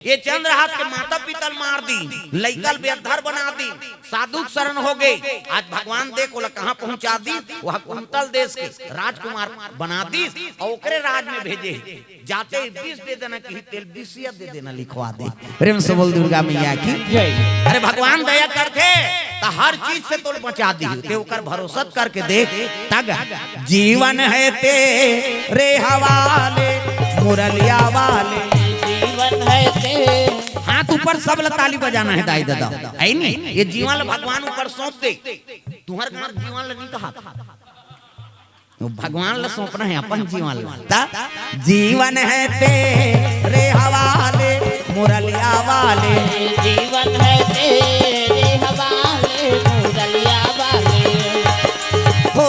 ये चंद्रहास के माता पिता मार दी, लइकल बेअधर बना दी, साधु शरण हो गए। आज भगवान देखो कहाँ पहुंचा दी, वह कुंतल देश के राजकुमार बना दी और ओकरे राज में भेजे। जाते ही 20 दे देना कि तेल 20 दे देना लिखवा दे। प्रेम से बोल दुर्गा मैया की जय। अरे भगवान दया करते तो हर चीज से तोल बचा दी, ते ओकर भरोसा करके देख तग जीवन है तेरे हवाले मुरलिया वाले, जीवन है तेरे। हाथ ऊपर सब ताली बजाना है दाई दादा, है नहीं? ये जीवन भगवान ऊपर सौंप दे। तुम्हारे घर जीवन नहीं कहा, भगवान ला सौंपना है अपन जीवन ला। जीवन है तेरे हवाले मुरलिया वाले, जीवन है तेरे हवाले मुरलिया वाले, हो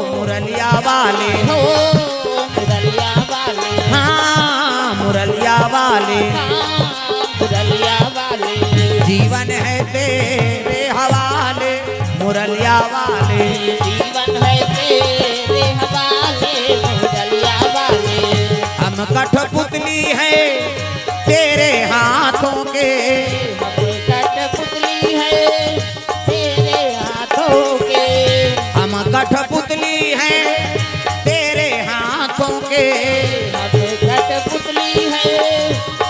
मुरलिया वाले, हो मुरलिया वाले, हाँ मुरलिया वाले, मुरलिया वाले। जीवन है तेरे हवाले मुरलिया वाले, जीवन है तेरे हवाले मुरलिया वाले। हम कठपुतली है तेरे हाथों के, कठपुतली है तेरे हाथों के, हम कठपुतली है तेरे हाथों के, कठपुतली है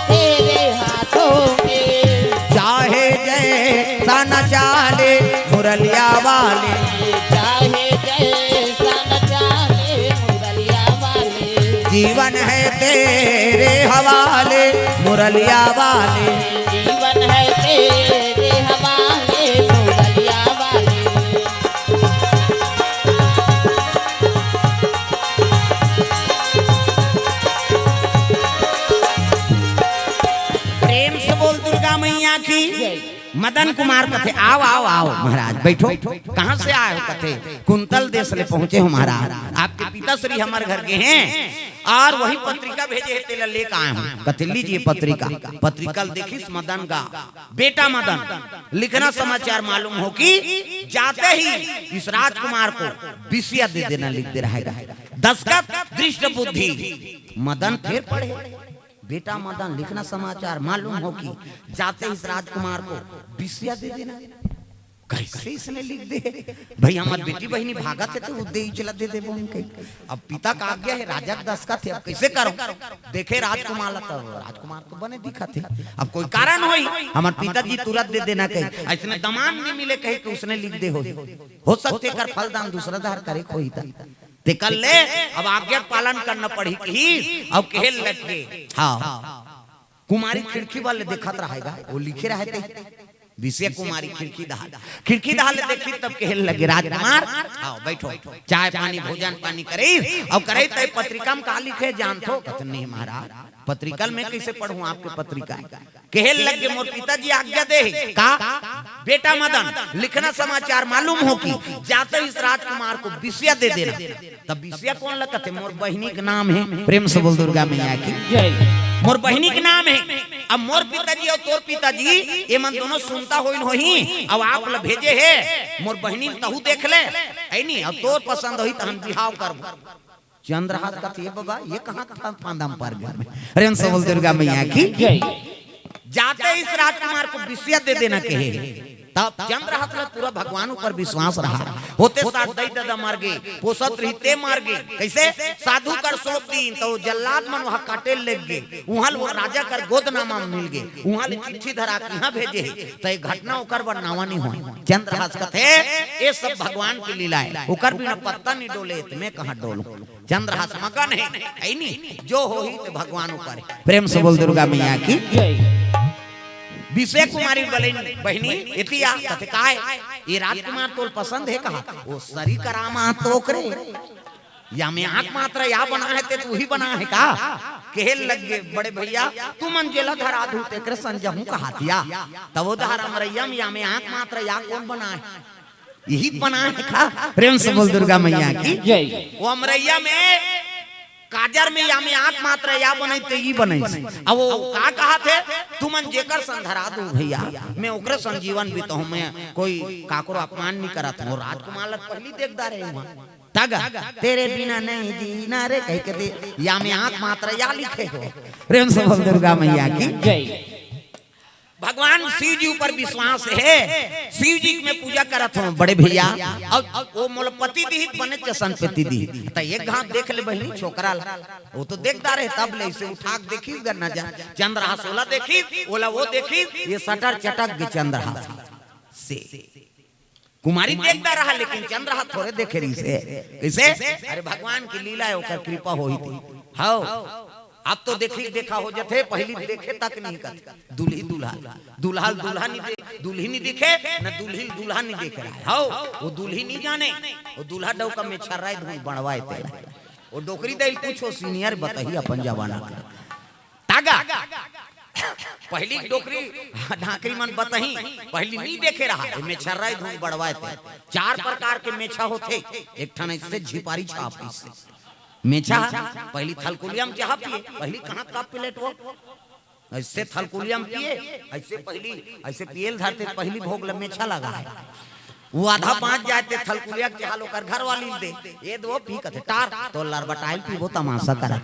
तेरे हाथों के। चाहे जैसा न चाले मुरलिया वाले, चाहे जैसा न चाले मुरलिया वाले। जीवन है तेरे हवाले मुरलिया वाले, जीवन है तेरे हवाले मुरलिया वाले। प्रेम से बोल दुर्गा मैया की। मदन कुमार कथे आओ आओ आओ महाराज बैठो। कहाँ से आए हो? कथे कुंतल देश ले पहुँचे हो महाराज, आपके पिताश्री हमारे घर के हैं और वही पत्रिका भेजे है तेला लेकर आए हूँ। कथे लीजिए पत्रिका। पत्रिका देखिस मदन का बेटा मदन लिखना समाचार मालूम हो कि जाते ही इस राजकुमार को विषया दे देना लिख दे रहेगा। दस्तखत दृष्ट बुद्धि। मदन फिर पढ़े बेटा मदन लिखना समाचार मालूम हो कि जाते इस राजकुमार को विषया दे देना। कैसे इसने लिख दे भाई, हमारी बेटी बहनी भागत है तो दे चला दे दे बोल के। अब पिता का आज्ञा है, राजा का दस्तखत है, अब कैसे करो? देखे राजकुमार तो राजकुमार तो बने दिखा थे। अब कोई कारण होई हमारे पिताजी तुरंत दे देना कही, ऐसने दमान नहीं मिले कहे कि उसने लिख दे हो सकते कर फलदान दूसरा धार करे कोई ते कर ले। अब आज्ञा पालन करना पड़ी कि अब कहे लग के हाँ कुमारी खिड़की वाले देखत रहेगा, वो लिखे रहते विषय कुमारी खिड़की दहाल देखी तब कहे लगे राजकुमार आओ बैठो, चाय पानी भोजन पानी करे और करे तय पत्रिका में का लिखे जानतो? नहीं महाराज पत्रिका में कैसे पढ़ूं आपके पत्रिका? कहे लगे मोर पिताजी आज्ञा दे का बेटा मदन लिखना समाचार मालूम हो कि जाते इस राजकुमार को विषया दे देना। तब विषया कौन लगते? मोर बहिनी के नाम है। प्रेम से बोल दुर्गा मैया की जय। मोर बहिनी के नाम है। अब मोर पिताजी और तोर पिताजी ये मन दोनों सुनता होई अब आप लोग भेजे है मोर बहिनी तहु देख ले है नहीं, अब तोर पसंद होई तो हम बिहाव करब। चंद्रहास का थे बाबा ये कहाँ का फांदम पर घर में। प्रेम से बोल दुर्गा मैया की जय। जाते इस राजकुमार को विषया दे देना कहे तब चंद्रहास ने पूरा भगवान ऊपर विश्वास रहा। होते साथ दई दादा मार गए, पोसत रहते मार गए। कैसे? साधु कर सोप दिन तो जल्लाद मन वहां काटे लग गए, वहां वो राजा कर गोदनामा मिल गए, वहां चिट्ठी धरा के यहाँ भेजे तो ये घटना ओकर बनावा नहीं हुई। चंद्रहास कथे ये सब भगवान की लीला है, ओकर बिना पत्ता नहीं डोले मैं कहाँ डोलूं। चंद्रहास मगन है नहीं, जो हो ही तो भगवान ऊपर है। प्रेम से बोल दुर्गा मैया की विषय कुमारी बहनी इतिया कथे काय ये राजकुमार तो पसंद है कहा? वो सरी करामा तो करे या मैं आंख मात्र या बना है ते तू ही बना है का? कहे लग गए बड़े भैया तू मंजिला धरा दू तेरे संजहू कहातिया तब वो धरा मरैयम या मैं आंख मात्र या कौन बना है? यही बना है का? प्रेम से बोल दुर्गा मैया की जय। वो अमरैया में काजर में या में आंख मात्र या बने ते ही बने। अब वो का कहा थे तू मन जेकर संधरा दू भैया मैं ओकरे संजीवन भी तो मैं कोई काकरो अपमान नहीं करत। वो राजकुमार लग पहली देखदा रहे हुआ तागा तेरे बिना नहीं जीना रे कह के दे या में आंख मात्र या लिखे हो। प्रेम से बोल दुर्गा मैया की जय। भगवान शिव जी ऊपर विश्वास है, शिव जी में पूजा करत हो बड़े भैया। और वो मोलपति दी बने चसनपति दी त एक घाट देख ले बहनी छोकरा वो तो देखता रहे तब ले से उठा के देखी गन्ना जा चंद्रहास ओला देखी ओला वो देखी ये सटर चटक के चंद्रहास से कुमारी देखता रहा लेकिन चंद्रहास थोड़े देखे रही से कैसे अरे भगवान की लीला है ओकर कृपा होई थी। हां अब तो देखी देखा हो जथे पहली देखे तक नहीं कर दूल्ही दूल्हा दूल्हा दूल्हा नहीं दूल्ही नहीं दिखे न दूल्ही दूल्हा नहीं देख रहा है। हां वो दूल्ही नहीं जाने वो दूल्हा डौका में छर्राई धूल बनवाए थे वो डोकरी दे पूछो सीनियर बताही अपन जवाना तागा पहली डोकरी ढाकरी मन बताही पहली नहीं देखे रहा में छर्राई धूल बनवाए थे। 4 प्रकार के मेछा होते एक ठन इससे झिपारी छाप इससे मेछा पहली थलकुलियम चाह पिए पहली कहां का प्लेट वो ऐसे थलकुलियम पिए ऐसे पहली ऐसे पियल धरते पहली भोग ल मेछा लगा है वो आधा बांच जाते थलकुलिया के हाल ओकर घर वाली दे ये दो पी कथे टार तो लरबटाइल पी वो तमाशा करत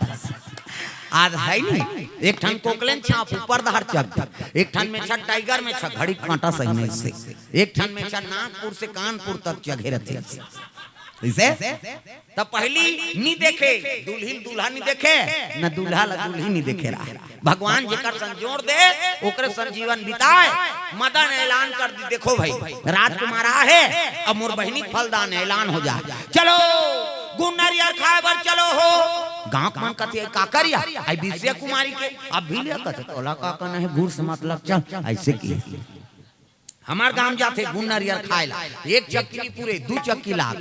आज है नहीं एक ठन कोकलेन छाप ऊपर दहर चक एक ठन मेछा टाइगर में छ घड़ी कांटा सही नहीं से एक ठन मेछा नागपुर से कानपुर तक चघे रहते इसे तब पहली नहीं देखे दुल्ही दूल्हा नहीं देखे न दूल्हा ला दुल्ही नहीं देखे रहा। भगवान जेकर संजोड़ दे ओकरे संजीवन बिताए। मदन ऐलान कर दी देखो भाई राजकुमार है अब मोर बहनी फलदान ऐलान हो जाए चलो गुन्नरियर खाए बर चलो हो गांव मन कथे का करिया आई विषय कुमारी के अब भी ले कथे तोला का कन है गुड़ से मतलब चल ऐसे की हमार गांव जाते गुन्नरियर खाए ला एक चक्की पूरे 2 चक्की ला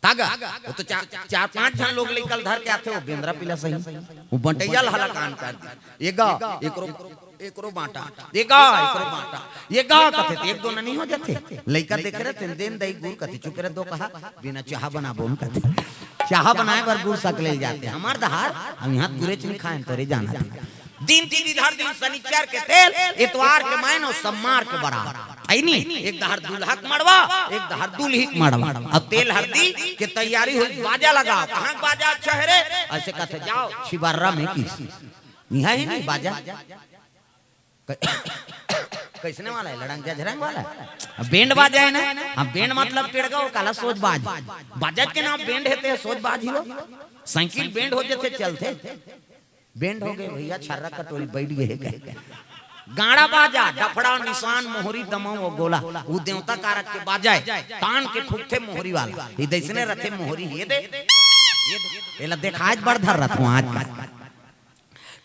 तागा वो तो 4-5 जन लोग निकल धर के आते वो बेंद्रा पिला सही वो बंटैया हला कान कर दी एगा एकरो बांटा एगा एकरो बांटा एगा कथे एक दो नहीं हो जाते लइका देख रहे थे दिन दही गुड़ कथे चुप रहे दो कहा बिना चाह बना बोन कथे चाह बनाए पर गुड़ सक ले जाते हमार दहार हम यहां पूरे नहीं खाए तोरे जाना दिन इधर दिन शनिचर के तेल इतवार के महीनो सम्मार के बराबर आई नहीं एक दहर दूल्हा मड़वा एक दहर दूल्ही मड़वा अब तेल हल्दी के तैयारी हुई बाजा लगाओ कहां बाजा अच्छा है रे ऐसे कहते जाओ शिवर्रा में की यहाँ ही नहीं बाजा कैसने वाला है लड़ंग झरंग वाला है बैंड बाजा है ना हम बैंड मतलब टेढ़गा और काला सोच बाज बाजा के नाम बैंड है सोच बाज ही हो साइकिल बैंड हो जाते चलते बैंड हो गए भैया छर्रा कटोरी बैठ गए गाड़ा बाजा डफड़ा निशान मोहरी दमाऊ और गोला वो देवता कारक के बाजाए तान के ठुकते मोहरी वाला ये दैसने रथे मोहरी ये दे ये देखा आज बड़ धर रथ आज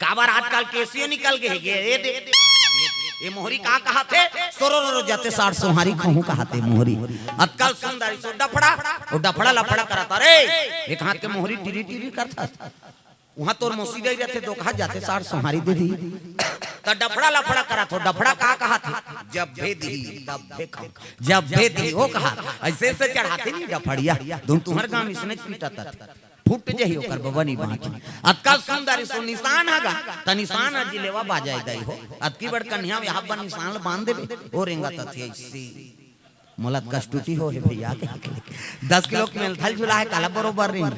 काबर आजकल केसियो निकल गए ये दे ये मोहरी का कहा थे सोरो जाते 60 सोहारी कहूं कहते मोहरी अतकल सुंदरी सो डफड़ा और डफड़ा लफड़ा करता रे एक हाथ के मोहरी टिरी टिरी करता वहां तोर मोसी दे रहते दो कहा जाते 60 सोहारी दे दी तो डफड़ा लफड़ा करा तो डफड़ा का कहा था जब भेदी तब देखो जब भेदी वो कहा ऐसे से चढ़ाते नहीं डफड़िया तुम तुम्हारे गांव इसने पीटा था फुट जही ओकर बबनी बाकी अतका सुंदर सो निशान आगा त निशान जिलेवा बाजाय दई हो अतकी बड़ कन्या यहां पर निशान बांध देबे ओ रेंगा तथी ऐसी मोलत कष्टुटी हो है भैया के 10 किलो के मेल थल झुला है काला बरोबर रिंग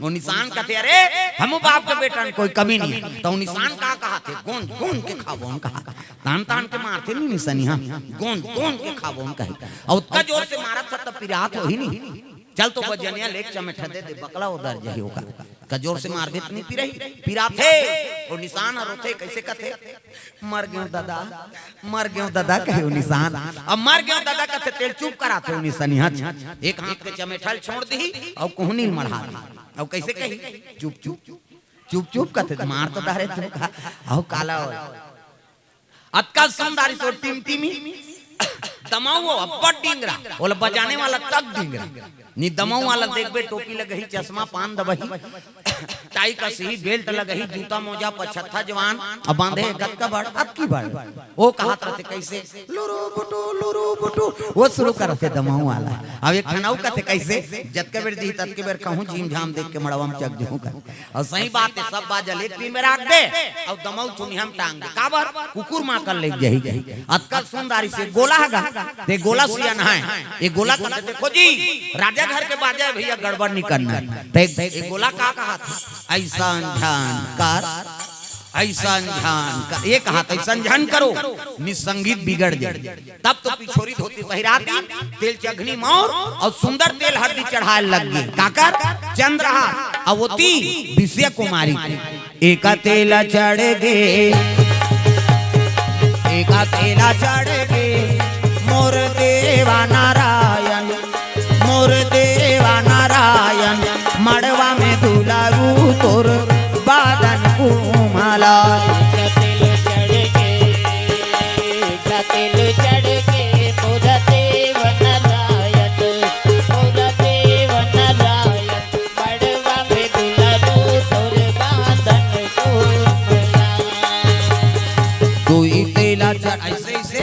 वो निशान कहते अरे हम बाप के बेटा कोई कमी नहीं तो निशान का कहा थे कौन कौन के खाबो उन कहा तान तान के मारते नहीं निशानी हां कौन कौन के खाबो उन कहे और उतना जोर से मारा था तब पिरात हो ही नहीं चल तो बजनिया लेक चमेठा दे दे बकला उधर जही होगा कजोर से मार देत नहीं पिरा थे और निशान रोथे कैसे कथे मर गयो दादा कहे निशान अब मर गयो दादा कथे तेल चुप कराते निशानी हाथ एक हाथ के चमेठा छोड़ दी और कोहनी मढ़ा और कैसे कही चुप चुप चुप चुप कथे मार तो डरे तू का काला अतका सुंदरी सो टिमटिमी दमाऊ अब्बड़ डिंगरा बोले बजाने वाला तक डिंगरा नी दमाऊ वाला देखबे टोपी लगही चश्मा पान दबही टाई का सही बेल्ट लगही जूता मोजा पछत्था जवान अब बांधे गद का बड़ अब की बड़ वो कहा रहते कैसे लुरु बुटू वो शुरू करते दमाऊ वाला। अब एक ठनाऊ कहते कैसे जत के बेर दी तत के बेर कहूं झीम झाम देख के मड़वा में चक जहूं कर। और सही बात है सब बाजल एक टीम में रख दे और दमाऊ चुनी हम टांग दे काबर कुकुर मां कर ले जही अतकल सुंदरी से गोला हगा ते गोला सुया ना है ये गोला कहते देखो जी राजा घर के बाजा भैया गड़बड़ नहीं करना ते एक गोला का कहा था ऐसा ध्यान कर ये कहा था ऐसा ध्यान करो निसंगीत बिगड़ जाए। तब तो पिछोरी धोती पहिराती तेल चघनी मोर और सुंदर तेल हल्दी चढ़ाए लग गई काकर चंद्र अवती विषय कुमारी एक तेला चढ़ गे एका तेला चढ़ गे मोर देवा नारायण मड़वा में दुलारू तोर बादन कुमाला तेल चढ़ के मोर देव नारायण मड़वा में दुलारू तोर बादन कुमाला। तू तेला चढ़ ऐसे ऐसे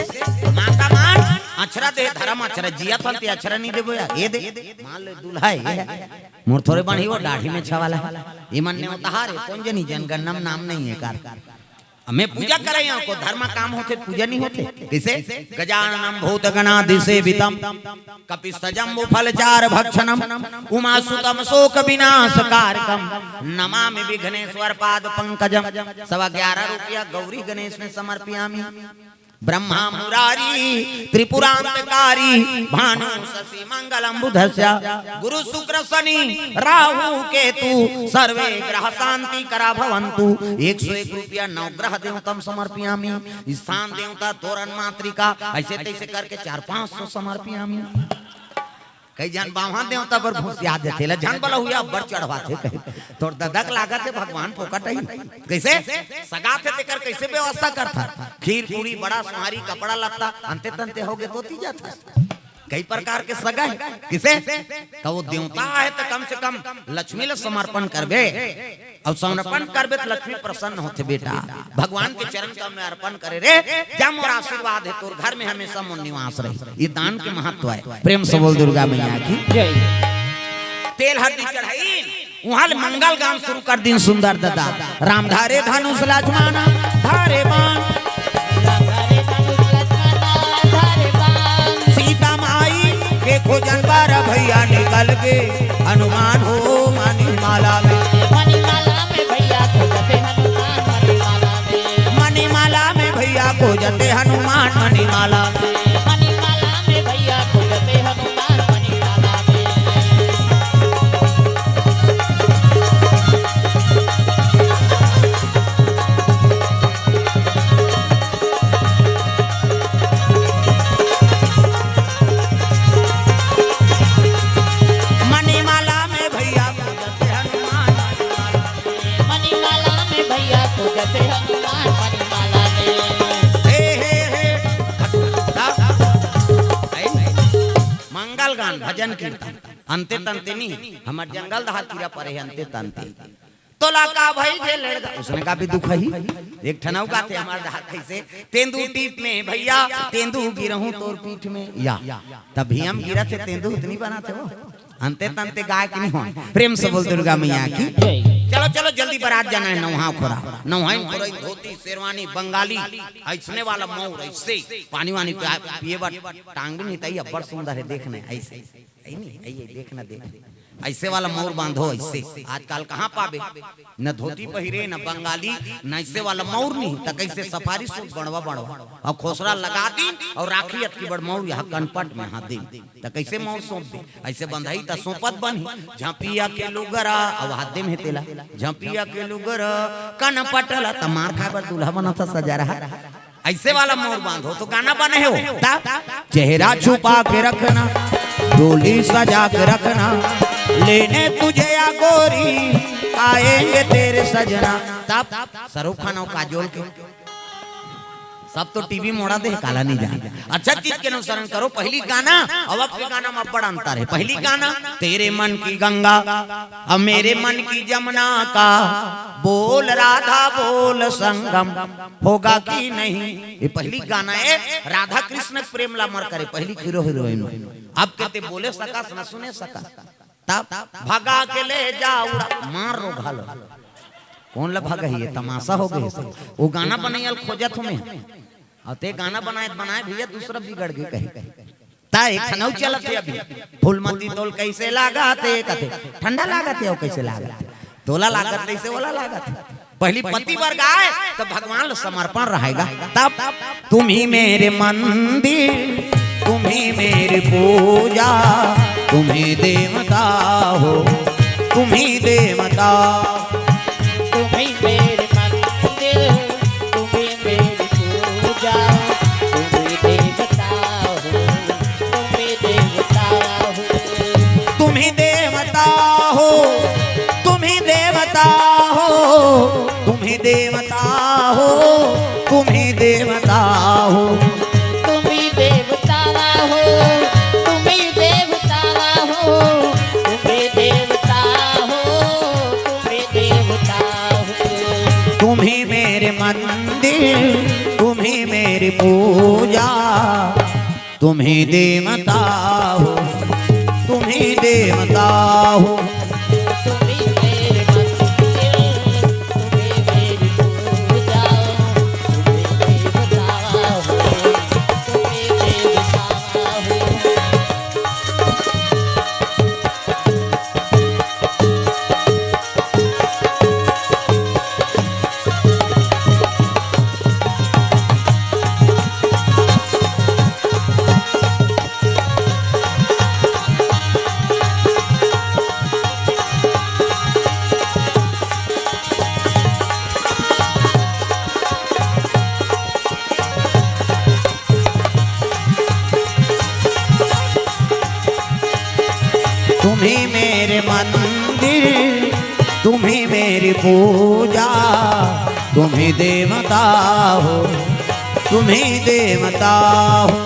माता मान अक्षरा दे धर्म अक्षरा जिया फलती अक्षरा नहीं देबो या ये दे मान ले दूल्हा है मोर थोड़े बणी वो दाढ़ी में छवाला ये मन ने उतारे कौन जनी जनगणना नाम नहीं है कार हमें पूजा करे यहाँ को धर्म काम होते पूजा नहीं होते किसे गजाननम भूतगणाधिसेवितम कपिस्तजम्बु फलचार भक्षणम उमासुतम शोक विनाशकारकम नमामि विघ्नेश्वर पाद पंकजम 11.25 रुपया गौरी गणेश में समर्पयामि। ब्रह्मा मुरारी त्रिपुरांतकारी भानु शशि मंगलम बुधस्य गुरु शुक्र शनि राहु केतु सर्वे ग्रह शांति करा भवन्तु। 101 रुपया नवग्रह देवतम समर्पयामि। स्थान देवता तोरण मातृका ऐसे तैसे करके 400-500 समर्पयामि। कई जन बावहा देवता पर भूसिया देते ला जन बला हुआ बर चढ़वाते तोर ददक लागत है भगवान फोकट है कैसे सगाते तेकर कैसे व्यवस्था करता खीर पूरी बड़ा सुहारी कपड़ा लत्ता अंते तंते हो गए तो ती जाता कई प्रकार के सगा है किसे तो वो देवता है तो कम से कम लक्ष्मी ले समर्पण करबे और समर्पण करबे तो लक्ष्मी प्रसन्न होते बेटा भगवान के चरण कमल में अर्पण करे रे क्या मोर आशीर्वाद है तोर घर में हमेशा मोर निवास रहे। ये दान के महत्व है। प्रेम से बोल दुर्गा मैया की जय। तेल हल्दी चढ़ाई वहां मंगल गान शुरू कर दिन सुंदर दादा राम धारे धनुष लक्ष्मण धारे बाण सीता माई के खोजन बार भैया निकल के हनुमान हो मणिमाला में भैया खोजते हनुमान मणिमाला में भैया खोजते हनुमान मणिमाला में भैया खोजते हनुमान मणिमाला में भैया खोजते हनुमान मणिमाला मंगल गान भजन कीर्तन अंते तंते नहीं हमार जंगल दहा तीरा परे अंते तंते तो लाका भाई जे लड़का उसने का भी दुख है एक ठनाऊ का थे हमार दहा कैसे तेंदू टीप में भैया तेंदू गिरहूं तोर पीठ में या तभी हम गिरा थे तेंदू उतनी बनाते हो अंते तंते गाय की नहीं हो। प्रेम से बोल दुर्गा मैया की चलो चलो जल्दी बारात जाना है। नौहा खोरा नौहाई खोरा धोती शेरवानी बंगाली ऐसने वाला मोर ऐसे पानी वानी पिए टांग भी नहीं तई अब्बर सुंदर है देखने ऐसे नहीं देखना देख ऐसे वाला मोर बांधो ऐसे आजकल कहाँ पावे न धोती पहिरे न बंगाली न ऐसे वाला मोर नहीं तो कैसे सफारी सूट बनवा और खोसरा लगा दी और राखी अटकी बड़ मोर यहाँ कनपट में हाथ दी तो कैसे मोर सौंप दे ऐसे बंधाई तो सोपत बनी झपिया के लुगरा और हाथ दे में तेला झपिया के लुगरा कनपटला तो मार खाए पर दूल्हा बना था सजा रहा ऐसे वाला मोर बांधो तो गाना बने हो चेहरा छुपा के रखना डोली सजा के रखना लेने तुझे या गोरी आएंगे तेरे सजना। तब शाहरुख खान और काजोल के सब तो टीवी मोड़ा दे, काला नहीं जाने। अच्छा चीज के अनुसरण करो। पहली गाना अब के गाना में बड़ा अंतर है। पहली गाना तेरे मन की गंगा अब मेरे मन की जमुना का, बोल राधा बोल संगम होगा कि नहीं। ये पहली गाना है राधा कृष्ण प्रेम ला मर करे। पहली हीरो हीरोइन अब कहते बोले सका न सुने सका, तब भगा के ले जाओ मार रो घालो। कौन ला भागा ये तमाशा हो गए। वो गाना बनायल खोजत हूं मैं, अते गाना बनाए भैया दूसरा बिगड़ गए कहे ता एक खनौ चलत है अभी। फूलमती तोल कैसे लागते कथे ठंडा लागत है, कैसे लागत तोला लागत कैसे वाला लागत। पहली पति वर्ग आए तो भगवान समर्पण रहेगा। तब तुम ही मेरे मंदिर, तुम ही मेरी पूजा, तुम ही देवता हो, तुम ही देवता। तुम ही मेरे मंदिर, तुम ही मेरी पूजा, तुम ही देवता हो, तुम ही देवता हो, तुम ही देवता हो, तुम ही देवता हो, तुम ही देवता हो, तुम ही देवता हो, तुम ही देवता हो, तुम ही देवता हो, तुम ही देवता हो, तुम ही देवता हो। तुम ही मेरे मंदिर, तुम ही मेरी पूजा, तुम ही देवता हो, तुम ही देवता हो। तुम ही मेरे मंदिर, तुम ही मेरी पूजा, तुम ही देवता हो, तुम ही देवता हो। तुम ही मेरे मंदिर, तुम ही मेरी पूजा, तुम ही देवता हो, तुम ही देवता हो।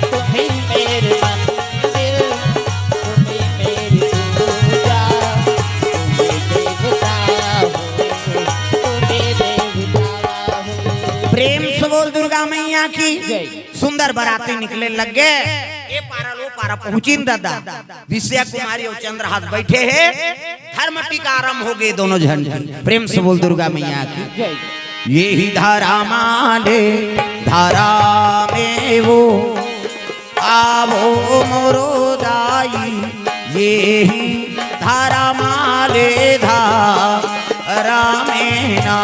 तुम ही मेरे मंदिर, तुम ही मेरी पूजा, तुम ही देवता हो, तुम ही देवता हो। प्रेम से बोल दुर्गा मैया की। सुंदर बाराती निकले लग गए। ये पारा लो पारा पहुंची दादा। विषया कुमारी और चंद्रहास बैठे हैं। धर्म टीका आरंभ हो गए दोनों जन की। प्रेम से बोल दुर्गा मैया की। ये ही धारा माले धारा में वो आवो मोरो दाई, ये ही धारा माले धारा में ना।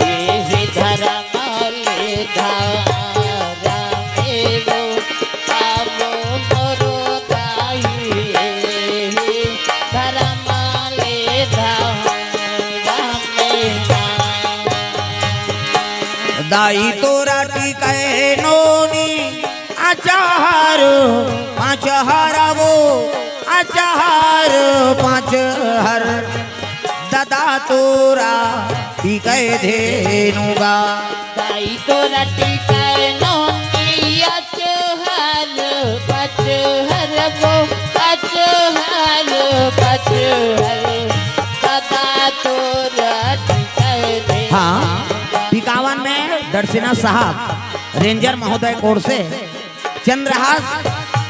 ये ही धर्म ले धारा में वो आवो मोरो दाई, ये ही धर्म ले धारा में ना। दाई तोरा टिकाए नोनी अचार पाँच हर वो अचार पाँच हर दादा तोरा टिकाए धेनुगा। दाई तोरा टिकाए नोनी अचहर पचहर वो अचहर पचहर दादा तोरा टिकाए दे। हाँ, टिकावन में दर्शना साहब रेंजर महोदय कोर से चंद्रहास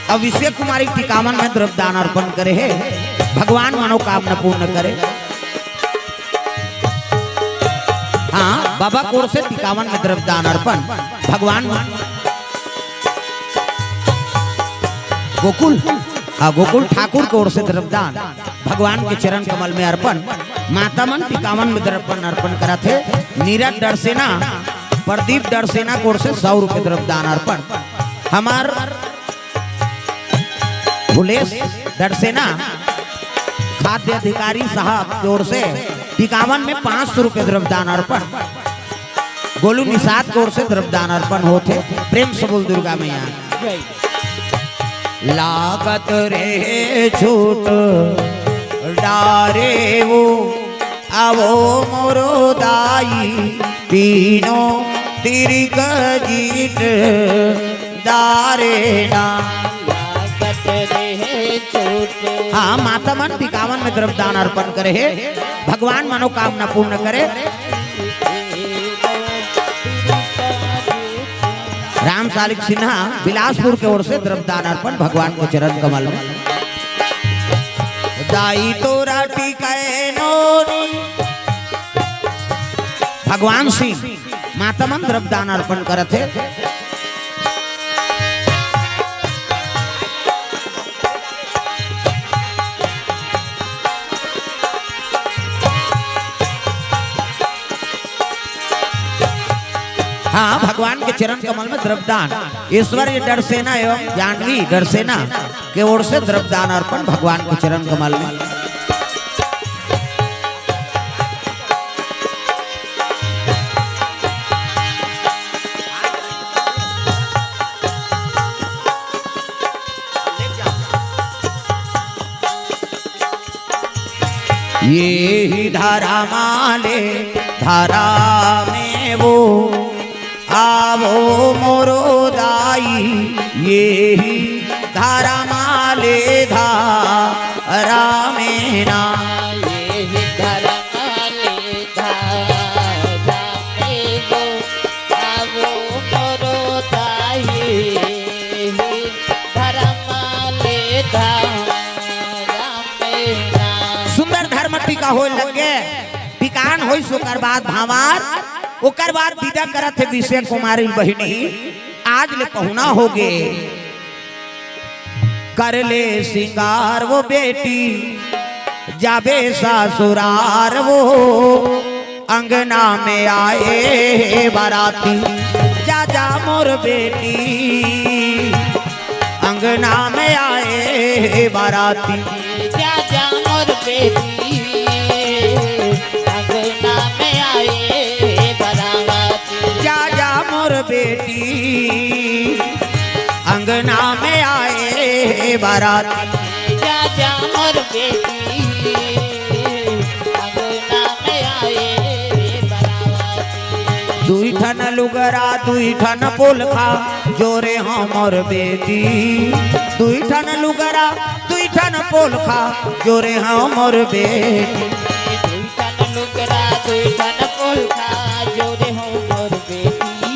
अभिषेक कुमारी टिकावन में द्रव्यदान अर्पण करे है। भगवान मनोकामना पूर्ण करे। हाँ, बाबा कोर से टिकावन में द्रव्यदान अर्पण भगवान गोकुल गोकुल ठाकुर कोर से द्रव्यदान भगवान के चरण कमल में अर्पण। माता मन टिकावन में द्रव्यदान अर्पण करा थे। नीरज डरसेना प्रदीप डरसेना कोर से 100 रुपये द्रव्यदान अर्पण। हमार भुलेश डरसेना खाद्य अधिकारी साहब की ओर से टिकावन में 500 रुपये द्रव्यदान अर्पण। गोलू निषाद की ओर से द्रव्यदान अर्पण होते। प्रेम से बोल दुर्गा मैया। लागत रे छूट डारे वो आवो मोरो दाई, तीनों तेरी कजीट दारेना। लागत रहे चोट। हाँ, माता मन 51 में द्रव्यदान अर्पण करे है, भगवान मनोकामना पूर्ण करे। राम सालिक सिन्हा बिलासपुर के ओर से द्रव्यदान अर्पण भगवान को चरण कमल में। दाई तोरा टिकाए नोरी। भगवान सिंह माता मन द्रव्यदान अर्पण करत है। हाँ, भगवान के चरण कमल में द्रव्यदान। ईश्वरीय डरसेना एवं जानवी डरसेना के ओर से द्रव्यदान अर्पण भगवान के चरण कमल में। ये ही धारा माले धारा में वो आवो मोरो दाई। ये ही धारा माले धारा में ना। ये ही धरा माले धारा में वो आवो मोरो दाई। ये ही धरा माले धारा में ना। सुंदर धर्म टीका हो लगे, टिकान होई सोकर बाद भावार, ओकर बाद विदा करत है विषय कुमारी बहिनी। आज ले पहुना हो गे, कर ले सिंगार वो बेटी, जाबे ससुरार वो अंगना में आए बाराती। जा जा मोर बेटी, अंगना में आए बाराती। जा जा मोर बेटी, अंगना में आए बाराती। जा जा मोर बेटी, अंगना में आए बाराती। जा जा मोर बेटी, अंगना में आए बाराती। दुई ठन लुगरा दुई ठन पोलखा जोरे हमर बेटी। दुई ठन लुगरा दुई ठन पोलखा जोरे हमर बेटी। दुई ठन लुगरा दुई ठन पोलखा जोरे हो मोर बेटी।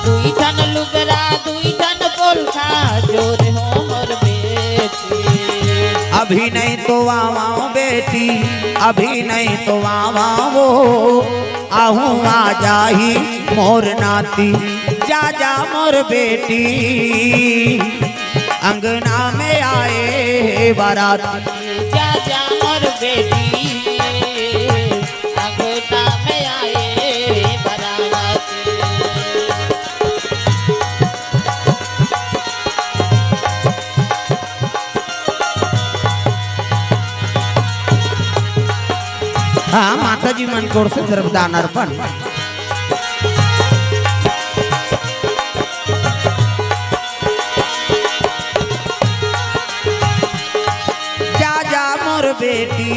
दुई ठन लुगरा दुई ठन पोलखा जोरे हो मोर बेटी। अभी नहीं तो आवा बेटी, अभी नहीं तो आवा वो आहूँ आ जाही मोर नाती। जा जा मोर बेटी, अंगना में आए बाराती। जा जा मोर बेटी, अंगना में आए बाराती। हाँ, माता जी मन कोर से द्रव्यदान अर्पण। जा जा मोर बेटी,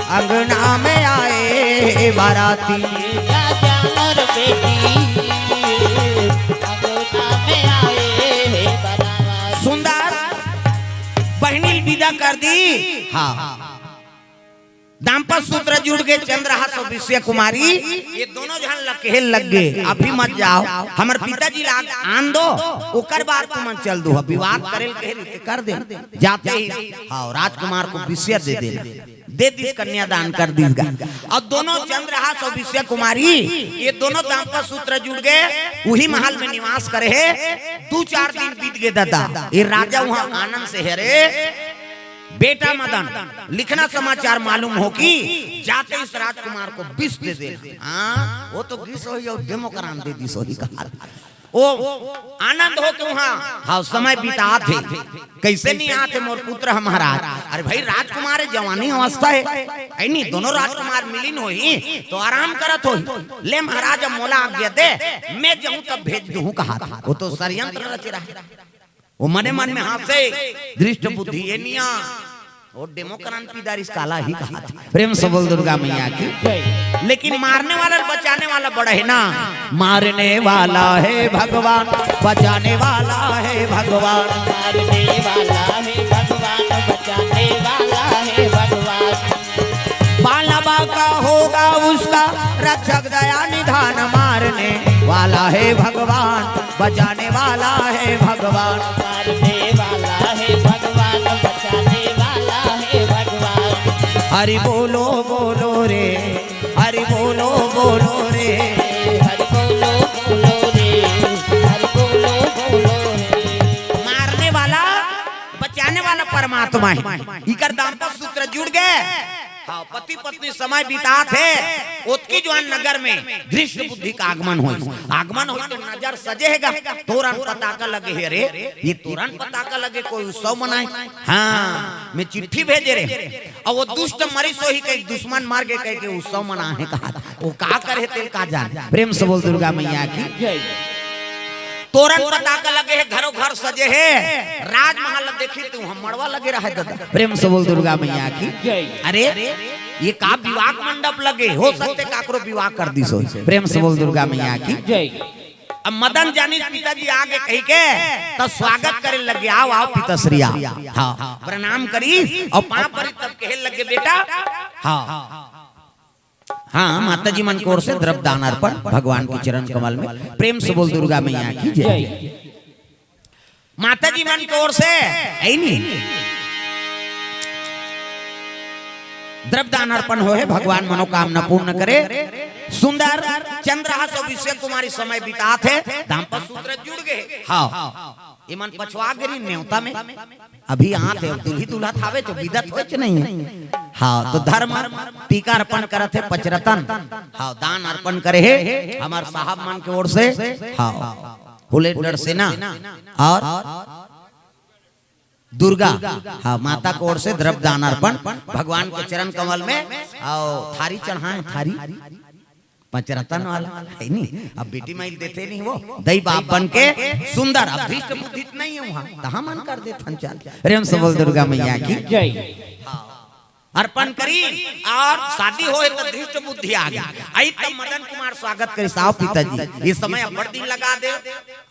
अंगना में आए बाराती। जा जा मोर बेटी, अंगना में आए बाराती। सुंदर बहनी विदा कर दी। हाँ, दाम्पत्य सूत्र जुड़ गए, चंद्रहास और विषय कुमारी ये दोनों जहां लकेल लग गए। अभी मत जाओ, हमार पिताजी लाग आन दो, ओकर बाद तुम चल दो। विवाद करेल कहे रीते कर दे जाते ही। हाँ, राजकुमार को विषय दे देना, दे दी कन्यादान कर दीगा। और दोनों चंद्रहास और विषय कुमारी ये दोनों दाम्पत्य सूत्र जुड़ गए, वही महल में निवास करे है। 2-4 दिन बीत गए दादा, ये राजा वहां आनंद से है रे। बेटा मदन लिखना समाचार मालूम हो कि जाते इस राजकुमार को विष दे दे। हाँ, वो तो विष हो या डेमोक्रान दे दी सोही कहा। ओ आनंद हो के वहाँ हाँ समय बिता थे। कैसे नहीं आते मोर पुत्र हमारा। अरे भाई राजकुमार जवानी अवस्था है, नहीं दोनों राजकुमार मिलिन हो ही तो आराम करत हो। ले महाराज मोला आज्ञा दे, मैं जाऊं तब भेज दूं कहा था। वो तो षड्यंत्र रच रहा है। वो मने मन में हाथ से दृष्ट बुद्धि ये निया वो डेमोक्रांति इस काला ही कहा था। प्रेम से बोल दुर्गा मैया की। लेकिन मारने वाला बचाने वाला बड़ा है ना, मारने वाला है भगवान, बचाने वाला है भगवान, मारने वाला है भगवान, बचाने वाला है भगवान। बालबा का होगा उसका रक्षक दया निधान, मारने वाला है भगवान, बचाने वाला है भगवान, मारने वाला है भगवान, बचाने वाला है भगवान। हरि बोलो बोलो रे, हरि बोलो बोलो रे, हरि बोलो बोलो रे, हरि बोलो बोलो रे। मारने वाला बचाने वाला परमात्मा है। इकर दाम्पत्य सूत्र जुड़ गए। हाँ, पति पत्नी समय बिता थे ओतकी जवान नगर में धृष्ट बुद्धि का आगमन हो, आगमन हो तो नजर सजेगा, तोरण पताका लगे है रे, ये तोरण पताका लगे कोई उत्सव मनाए। हाँ, मैं चिट्ठी भेजे रे और वो दुष्ट मरी सो ही कहीं दुश्मन मार के कह के उत्सव मनाए कहा, वो का करे तेल का जान। प्रेम से बोल दुर्गा मैया की जय। तोरण पताका लगे है, घरों घर सजे है, राजमहल देखी तू हम मड़वा लगे रहा है। प्रेम से बोल दुर्गा मैया की जय। अरे ये का विवाह मंडप लगे, हो सकते काकरो विवाह कर दी सो। प्रेम से बोल दुर्गा मैया की जय। अब मदन जानी पिताजी आगे कही के तो स्वागत करे लगे, आओ आओ पिताश्री हाँ, प्रणाम करी और पांव परी तब कहे लगे बेटा हाँ हाँ, माता जी मन की ओर से द्रव्य दान अर्पण भगवान के चरण कमल में। प्रेम से बोल दुर्गा मैया की जय। माता जी मन की ओर से है नहीं द्रव्य दान अर्पण हो है, भगवान मनोकामना पूर्ण करे। सुंदर चंद्रहास और विषय कुमारी समय बिता थे, दाम्पत्य सूत्र जुड़ गए। हाँ, इमन पछवा गिरी न्योता में अभी आते दुल्ही दुल्हा थावे तो विदत होच नहीं है। हाँ, तो धर्म टीका अर्पण करत है पचरतन। हाँ, दान अर्पण करे है हमार साहब मन की ओर से। हाँ, हुलेडर सेना और दुर्गा हाँ माता की ओर से द्रव्य दान अर्पण भगवान के चरण कमल में। और थारी चढ़ाए, थारी पंचरतन वाला है नहीं। अब बेटी माइल देते नहीं वो दई बाप बन के सुंदर अभीष्ट बुद्धि नहीं है वहाँ तहा मन कर दे थंचल। प्रेम से बोल दुर्गा मैया की जय। अर्पण करी और शादी हो तो धृष्ट बुद्धि आ गई। आई तब मदन कुमार स्वागत करी, साहब पिताजी इस समय बड़ दिन लगा दे।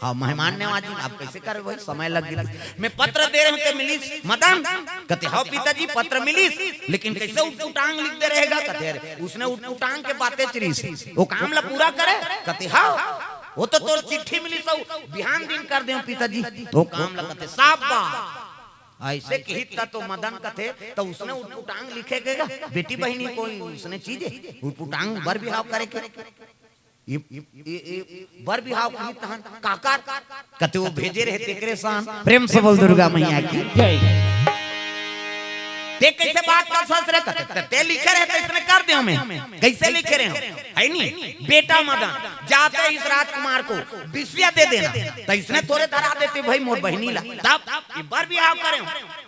हाँ, मेहमान नवाजी आप कैसे करे वही समय लग गया। मैं पत्र दे रहे थे मिलिस मदन कहते हाँ पिताजी पत्र मिलिस, लेकिन कैसे उटपुटांग लिख दे रहेगा कहते उसने उटपुटांग के बातें चरी से वो काम ला पूरा करे कहते हाँ वो तो तोर चिट्ठी मिली सब बिहान दिन कर दे पिताजी वो काम ला कहते साहब ऐसे कहता तो मदन कथे तो उसने उटपुटांग लिखेगा बेटी बहनी कोई उसने चीजें उटपुटांग बर बिहाव करे के बर बिहाव कही तहन काकार कते वो भेजे रहे तेकरे सान। प्रेम से बोल दुर्गा मैया की जय। ते कैसे बात कर ससुरे कहते ते लिखे रहे तो इसने कर दे हमें कैसे लिखे रहे है नहीं बेटा मदन जाते इस राजकुमार को बिस्विया दे देना तो इसने थोड़े धरा देते भाई मोर बहनी ला तब बर बिहाव करे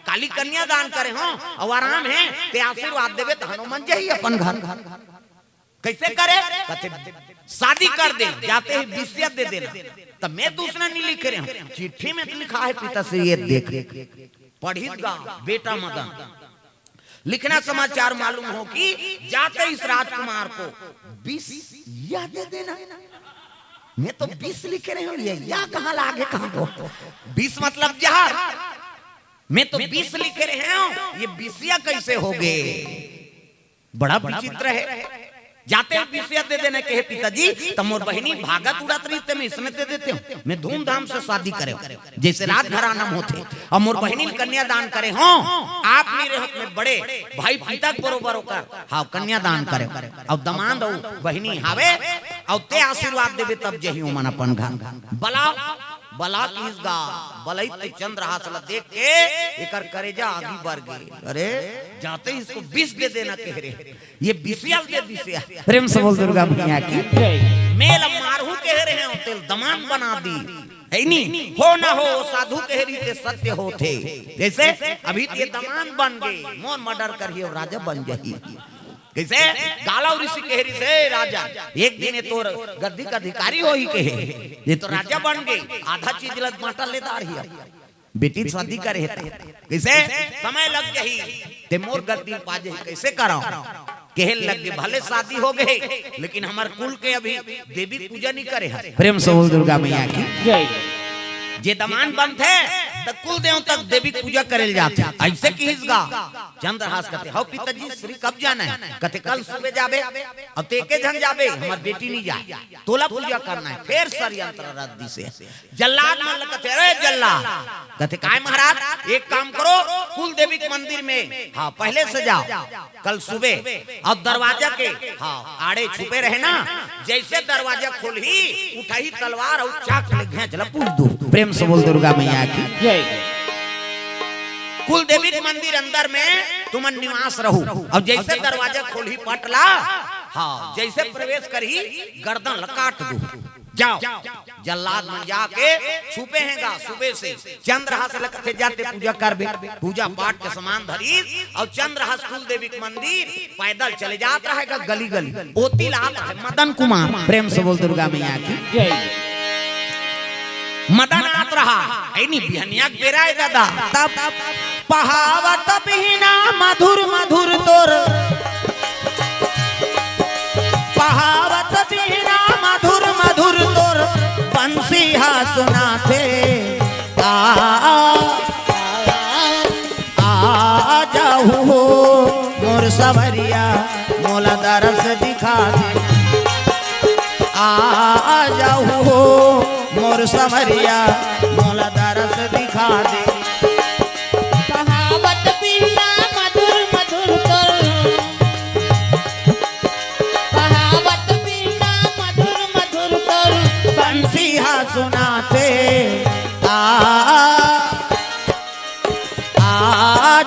काली कन्या दान करे हो और आराम है ते आशीर्वाद देवे तो हनुमान जी अपन घर कैसे करे कहते शादी कर दे जाते ही बिस्विया दे देना। तब मैं दूसरा नहीं लिख रहे हूँ चिट्ठी में लिखा है पिता से ये देख पढ़ीगा बेटा मदन लिखना समाचार मालूम हो कि जाते इस राजकुमार को 20 या दे देना। मैं तो 20 लिखे रहे हूँ या कहाँ लागे कहाँ 20 मतलब जहर। मैं तो 20 लिखे रहे हूँ ये 20 कैसे हो गए, बड़ा विचित्र है। जाते हैं 20 दे देने के पिताजी तो मोर बहनी भागत उड़ात रही मैं इसमें दे देते हूँ मैं धूमधाम से शादी करे जैसे रात घराना होते और मोर बहनी कन्यादान करे हो आप नहीं रहे में बड़े भाई पिता बरोबर होकर हाँ कन्यादान करे और दमाद बहनी हावे और ते आशीर्वाद देवे तब जही मन अपन घर बला बला किसगा बलई चंद्रहास देख के एकर करेजा आगे बढ़ गई। अरे जाते इसको 20 दे देना कह रहे ये 20 दे दिया। प्रेम से बोल दुर्गा मैया की मेल मारहू कह रहे हैं तेल दमान बना दी है नहीं हो ना हो साधु कह रही थे सत्य होते जैसे अभी ये दमान बन गए मोन मर्डर करिए और राजा बन जाइए। कैसे गाला ऋषि कह रही से राजा एक दिन तो गद्दी का अधिकारी हो ही कहे ये तो राजा बन गई आधा चीज लग बांटा लेदार ही बेटी शादी करे कैसे समय लग गई ते मोर गद्दी पाजे कैसे कराओ कहे लग गए भले शादी हो गए लेकिन हमार कुल के अभी देवी पूजा नहीं करे है। प्रेम से बोल दुर्गा मैया की जय। जे दमान बंद है तो कुल देव तक देवी पूजा करे जाते ऐसे की हिस्गा चंद्रहास कहते हो पिताजी श्री कब जाना है कहते कल सुबह जाबे अब तेके झन जाबे हमार बेटी नहीं जाए तोला पूजा करना है फिर षड्यंत्र रद्दी से जल्लाद मन कहते अरे जल्लाद कहते काय महाराज एक काम करो कुल देवी के मंदिर में हाँ पहले से जाओ कल सुबह और दरवाजा के हाँ आड़े छुपे रहे ना जैसे दरवाजा खोल ही उठाई तलवार और चाक ले घेंच ला पूछ दो। प्रेम से बोल दुर्गा मैया की जय। कुल देवी के मंदिर अंदर में तुम निवास रहो और जैसे दरवाजा खोली पटला हाँ जैसे प्रवेश करी गर्दन काट दो जाओ जल्लाद में जाके छुपे हैगा सुबह से चंद्रहास लगते जाते पूजा करबे पूजा पाठ के समान धरी और चंद्रहास कुल देवी के मंदिर पैदल चले जाता रहेगा गली गली ओती लात है मदन कुमार। प्रेम से बोल दुर्गा मैया की जय। मदन आत रहा ऐनी बिहनिया बेराय दादा तब पहावत बिना मधुर मधुर तोर पहावत बिना मधुर मधुर तोर बंसी हा सुनाते आ जाहू हो मोर सवरिया मोला दरस दिखा दे आ जाहू हो मोर समरिया मोला दरस दिखा दे। कहावत बिना मधुर मधुर तोर कहावत बिना मधुर मधुर तोर बंसी हा सुनाते आ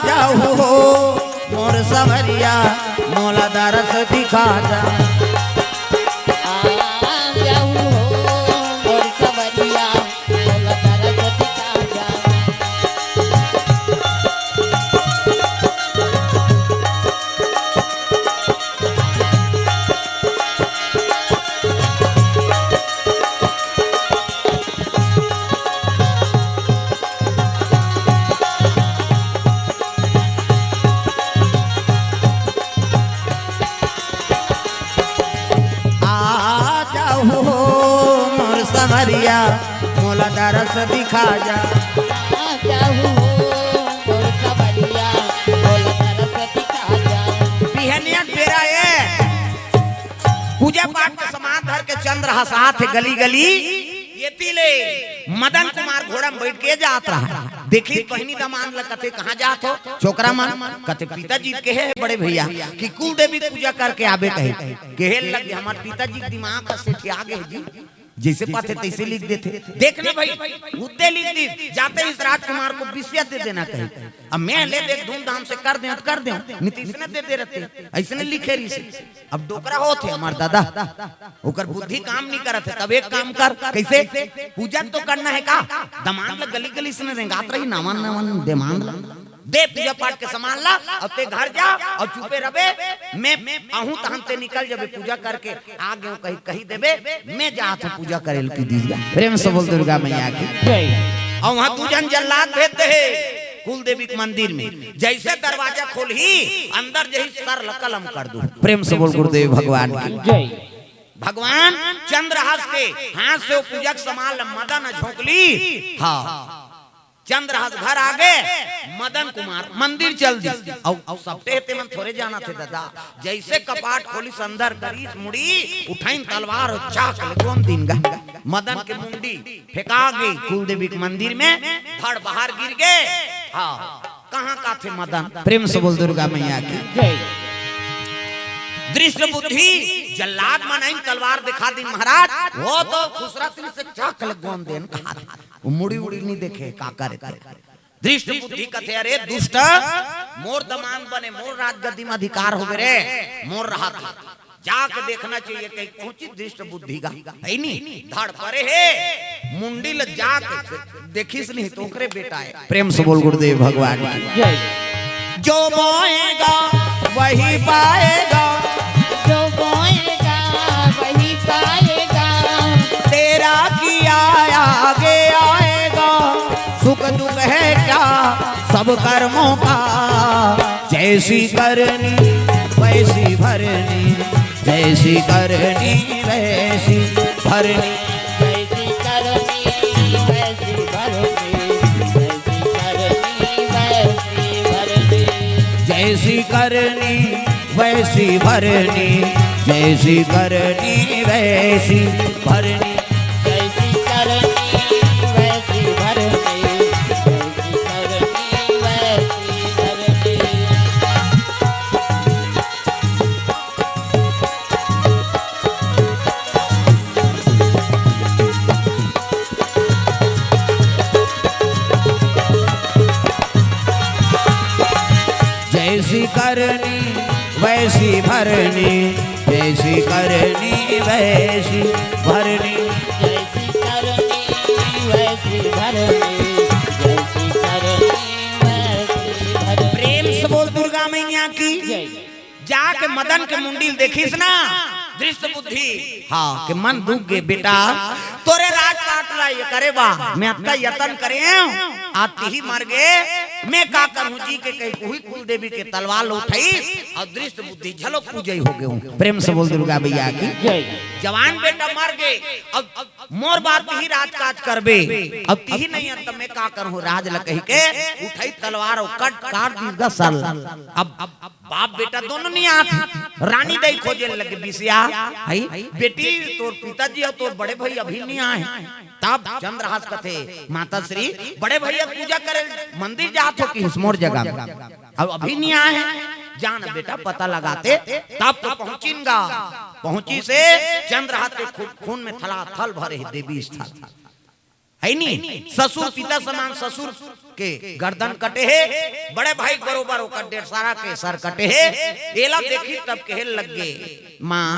जाहू हो मोर समरिया मोला दरस दिखा दे। समरिया मोला दरस दिखा जा पूजा पाठ के समान धर के चंद्र हसात है गली गली ये तिले मदन कुमार घोड़ा में बैठ के जात रहा देखी बहनी दमान कथे कहाँ जात हो छोकरा मन कथे पिताजी के है बड़े भैया कि कुल देवी पूजा करके आबे कहे कहे लगे हमारे पिताजी दिमाग से आगे जी जैसे पाते तैसे लिख देते देखना भाई मुद्दे लिख दी जाते इस राजकुमार को विषय दे देना कहीं अब मैं ले देख धूमधाम से कर दे नीतीश ने दे दे रहते ऐसे लिखे रही से अब डोकरा होते हमारे दादा ओकर बुद्धि काम नहीं करते तब एक काम कर कैसे पूजा तो करना है का दमान ल गली गली से रेंगात रही नावन नावन देमान दे पूजा पाठ के सामान ला और ते घर जा और चुपे रबे मैं आहूं तहन ते निकल जबे पूजा करके आ गयो कहीं कहीं देबे मैं जात पूजा करेल की दीजिए। प्रेम से बोल दुर्गा मैया की जय। और वहां तू जन जल्लाद भेज दे कुल देवी के मंदिर में जैसे दरवाजा खोल ही अंदर जही सर कलम कर दू। प्रेम से बोल गुरुदेव भगवान की जय। भगवान चंद्रहास के हाथ से पूजा के सामान मदन झोंकली हाँ चंद्रहास घर आ गए मदन कुमार मंदिर चल दी और सबटे ते मन थोड़े जाना थे दादा जैसे कपाट खोली अंदर करी मुड़ी उठाइन तलवार और चाक लगोन दिन गा मदन के मुंडी फेंका गई कुल देवी के मंदिर में धड़ बाहर गिर गए हाँ कहाँ का थे मदन। प्रेम से बोल दुर्गा मैया की जय। दृष्ट बुद्धि जल्लाद मनाई तलवार दिखा दी महाराज वो तो खुसरा तिल से चाक लगोन देन कहा वो मुड़ी उड़ी नहीं देखे का करे दृष्ट बुद्धि कथे अरे दुष्ट मोर दमान बने मोर राजगद्दी में अधिकार हो गए रे मोर रहा था जाके देखना चाहिए कहीं पहुंची दृष्ट बुद्धि का है नहीं धड़ परे है मुंडी ल जाके देखिस नहीं तोकरे बेटा है। प्रेम से बोल गुरुदेव भगवान की जय। जो बोएगा वही पाएगा जो बोएगा वही पाएगा तेरा किया आगे आएगा सुख दुख है सब कर्मों का, जैसी करनी वैसी भरनी, जैसी करनी वैसी भरनी, जैसी करनी वैसी भरनी, जैसी करनी वैसी भरनी, जैसी करनी वैसी भरनी, जैसी करनी वैसी भरनी, जैसी करनी वैसी भरनी। जैसी करनी वैसी भरनी, जैसी करनी वैसी भरनी, जैसी करनी वैसी भरनी, जैसी करनी वैसी भरनी। प्रेम से बोल दुर्गा मैया की। जाके मदन के मुंडील देखिस ना, दृष्ट बुद्धि हाँ के मन दुख गे बेटा, तोरे राज काट ला ये करे बा, मैं आपका यत्न करे आती ही मर गए, मैं का करूं जी के कहीं कोई कुल देवी के तलवार उठाई और दृष्ट बुद्धि झलक पूजई हो गए हूं। प्रेम से बोल दुर्गा मैया की। जवान बेटा मर गए, अब मोर बात ही राज काज करबे, अब ही नहीं है तब मैं का करूं, राज ल कही के उठाई तलवार और कट काट दी 10 साल। अब बाप बेटा दोनों नहीं आते, रानी दई खोजे लगे बिसिया, हई बेटी तोर पिताजी और तोर बड़े भाई अभी नहीं आए। तब चंद्रहास कथे माता श्री बड़े भैया पूजा करे मंदिर जात हो कि मोर जगह, अब अभी नहीं आए हैं, जान बेटा पता लगाते तब तो पहुंचीगा। पहुंची से चंद्रहास के खून में थला थल भरे देवी स्थल है नी। ससुर पिता समान ससुर के गर्दन कटे है, बड़े भाई बरोबर होकर 1.5 सारा के सर कटे है। एला देखी तब कहे लग गए माँ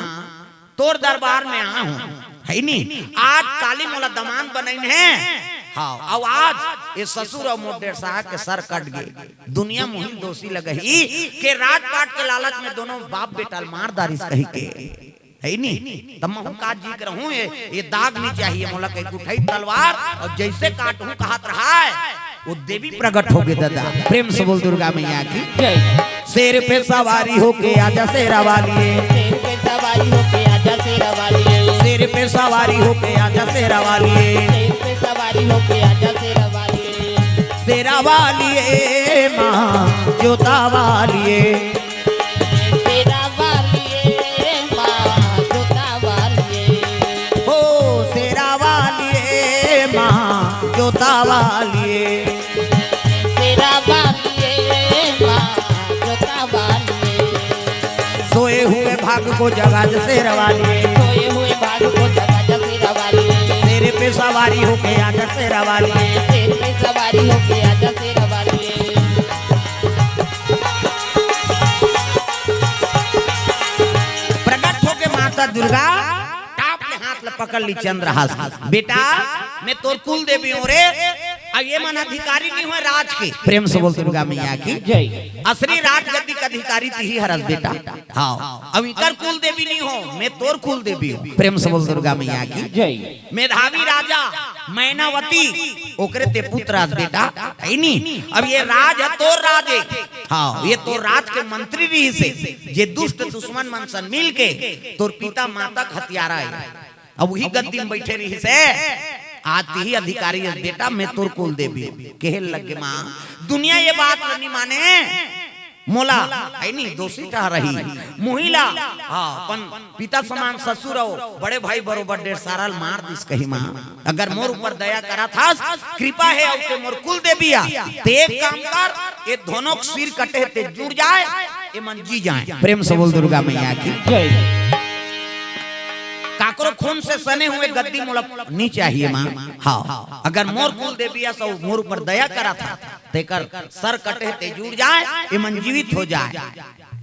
तोर दरबार में आ हूँ है नी, आज काली मोला दमान बनई है। हाँ अब आज ये ससुर और मोर 1.5 सारा के सर कट गए। दुनिया मुहिम दोषी लगही के राजपाट के लालच में दोनों बाप बेटा मारदारी कही के है नी। तब मैं काज जी कर हूँ, ये दाग नहीं चाहिए मोला कहीं उठाई तलवार और जैसे काटूं कहत रहा है वो देवी प्रकट हो गए। दादा प्रेम से बोल दुर्गा मैया की। शेर पे सवारी होके आजा शेरा वाली, शेर पे सवारी होके आजा शेरा वाली, शेर पे सवारी होके आजा शेरा वाली, शेर पे सवारी होके आजा शेरा वाली, शेरा वाली माँ जोता वाली, शेरा वाली माँ जोता वाली, हो शेरा वाली माँ जोता वाली, शेरा वाली माँ जोता वाली, सोए हुए भाग को जगा शेर वाली, सोए हुए भाग को जगा शेरा वाली, शेर पे सवारी होके आजा शेरा वाली, शेर पे सवारी होके आजा शेरा वाली। प्रकट होके माता दुर्गा टाप ले हाथ ले पकड़ ली चंद्रहास, बेटा मैं तोर कुल देवी हूँ रे, अब ये मन अधिकारी नहीं हुए राज के। प्रेम से बोल दुर्गा मैया की। असली राज गद्दी का अधिकारी ही हरस बेटा। हाँ अब इकर कुल देवी नहीं हो, मैं तोर कुल देवी हूँ। प्रेम से बोल दुर्गा मैया की। मेधावी राजा मैनावती ओकरे ते पुत्र राज बेटा है नी। अब ये राज है तोर राज है, हाँ ये तोर राज के मंत्री रही से जे दुष्ट दुश्मन मन सन मिल के तोर पिता माता हथियारा है, अब वही गद्दी में बैठे रही से आती ही अधिकारी है बेटा मैं तोर कुल देवी कहे लगे माँ दुनिया ये बात नहीं माने मोला है नी दोषी कह रही मोहिला हाँ अपन पिता समान ससुर हो बड़े भाई बरोबर 1.5 साल मार दिस कही माँ अगर मोर ऊपर दया करा था कृपा है अब ते मोर कुल देविया ते एक काम कर ये दोनों सिर कटे ते जुड़ जाए ये मन जी जाए। प्रेम से बोल दुर्गा मैया की। काकरो खून से सने हुए गद्दी मोला नहीं चाहिए माँ। हाँ अगर मोर कुल देविया सो मोर ऊपर दया करा था तेकर सर कटे ते जुड़ जाए ये मन जीवित हो जाए।